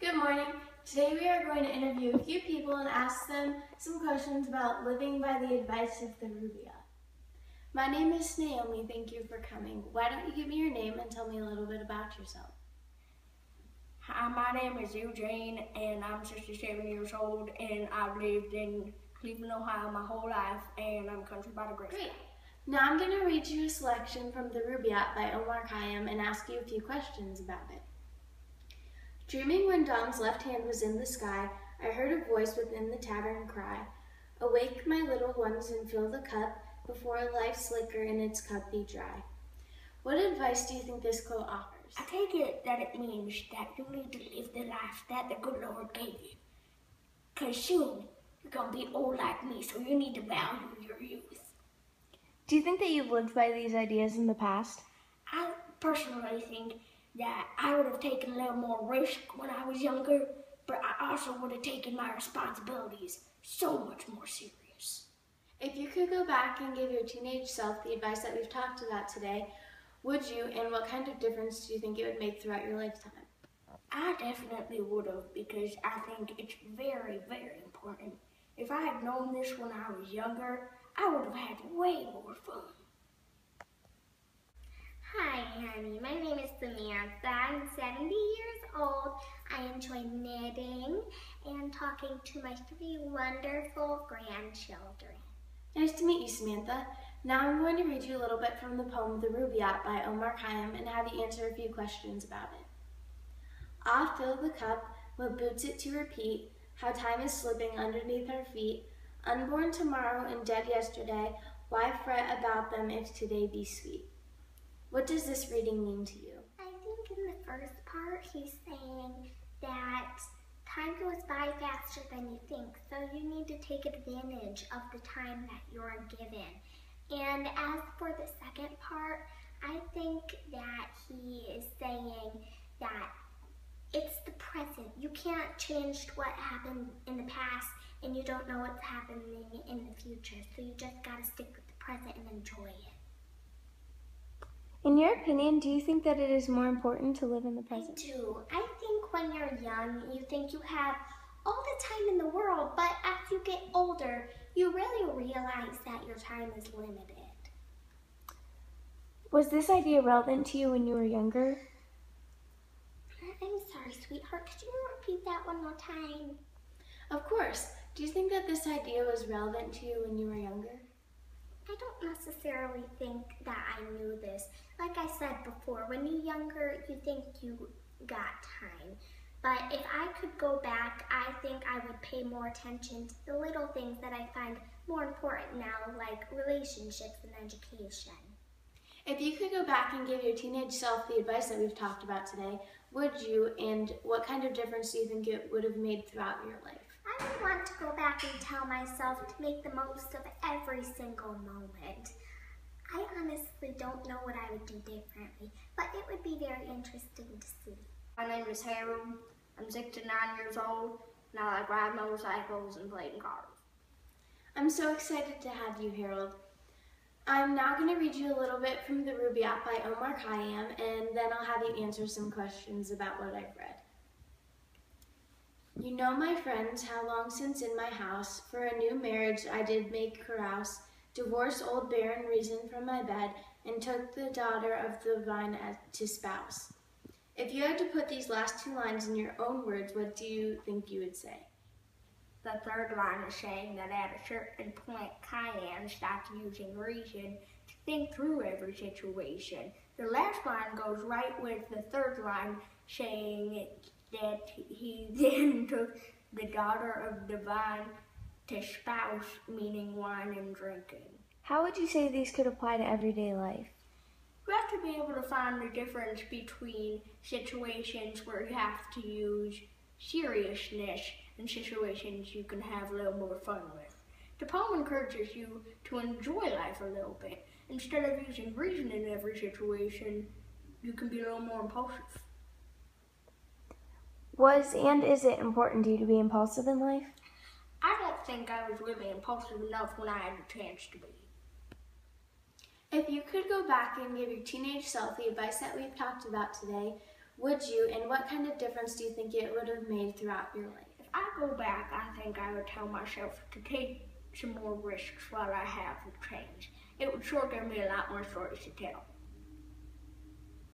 Good morning. Today we are going to interview a few people and ask them some questions about living by the advice of the Rubaiyat. My name is Naomi. Thank you for coming. Why don't you give me your name and tell me a little bit about yourself? Hi, my name is Eugene, and I'm 67 years old, and I've lived in Cleveland, Ohio my whole life, and I'm country by the grace. Great. Now I'm going to read you a selection from the Rubaiyat by Omar Khayyam and ask you a few questions about it. Dreaming when dawn's left hand was in the sky, I heard a voice within the tavern cry, "Awake, my little ones, and fill the cup, before life's liquor in its cup be dry." What advice do you think this quote offers? I take it that it means that you need to live the life that the good Lord gave you. Because soon, you're going to be old like me, so you need to value your youth. Do you think that you've lived by these ideas in the past? I personally think that I would have taken a little more risk when I was younger, but I also would have taken my responsibilities so much more serious. If you could go back and give your teenage self the advice that we've talked about today, would you, and what kind of difference do you think it would make throughout your lifetime? I definitely would have, because I think it's very, very important. If I had known this when I was younger, I would have had way more fun. Hi, honey. My name is Samantha. I'm 70 years old. I enjoy knitting and talking to my 3 wonderful grandchildren. Nice to meet you, Samantha. Now I'm going to read you a little bit from the poem The Rubaiyat by Omar Khayyam and have you answer a few questions about it. Ah, fill the cup, what boots it to repeat, how time is slipping underneath our feet. Unborn tomorrow and dead yesterday, why fret about them if today be sweet? What does this reading mean to you? I think in the first part he's saying that time goes by faster than you think, so you need to take advantage of the time that you're given. And as for the second part, I think that he is saying that it's the present. You can't change what happened in the past, and you don't know what's happening in the future, so you just gotta stick with the present and enjoy it. In your opinion, do you think that it is more important to live in the I present? do. I think when you're young, you think you have all the time in the world, but as you get older, you really realize that your time is limited. Was this idea relevant to you when you were younger? I'm sorry, sweetheart. Could you repeat that one more time? Of course. Do you think that this idea was relevant to you when you were younger? I don't necessarily think that I knew this. Like I said before, when you're younger, you think you got time. But if I could go back, I think I would pay more attention to the little things that I find more important now, like relationships and education. If you could go back and give your teenage self the advice that we've talked about today, would you, and what kind of difference do you think it would have made throughout your life? I would want to go back and tell myself to make the most of every single moment. I honestly don't know what I would do differently, but it would be very interesting to see. My name is Harold. I'm 69 years old, and I like ride motorcycles and playing cars. I'm so excited to have you, Harold. I'm now going to read you a little bit from the Rubaiyat by Omar Khayyam, and then I'll have you answer some questions about what I've read. You know, my friends, how long since in my house, for a new marriage I did make carouse, divorced old barren reason from my bed, and took the daughter of the vine to spouse. If you had to put these last 2 lines in your own words, what do you think you would say? The third line is saying that at a certain point, Cayenne stopped using reason to think through every situation. The last line goes right with the third line, saying that he then took the daughter of the vine to spouse, meaning wine and drinking. How would you say these could apply to everyday life? You have to be able to find the difference between situations where you have to use seriousness and situations you can have a little more fun with. The poem encourages you to enjoy life a little bit. Instead of using reason in every situation, you can be a little more impulsive. Was and is it important to you to be impulsive in life? I don't think I was really impulsive enough when I had the chance to be. If you could go back and give your teenage self the advice that we've talked about today, Would you, and what kind of difference do you think it would have made throughout your life? If I go back, I think I would tell myself to take some more risks while I have the chance. It would sure give me a lot more stories to tell.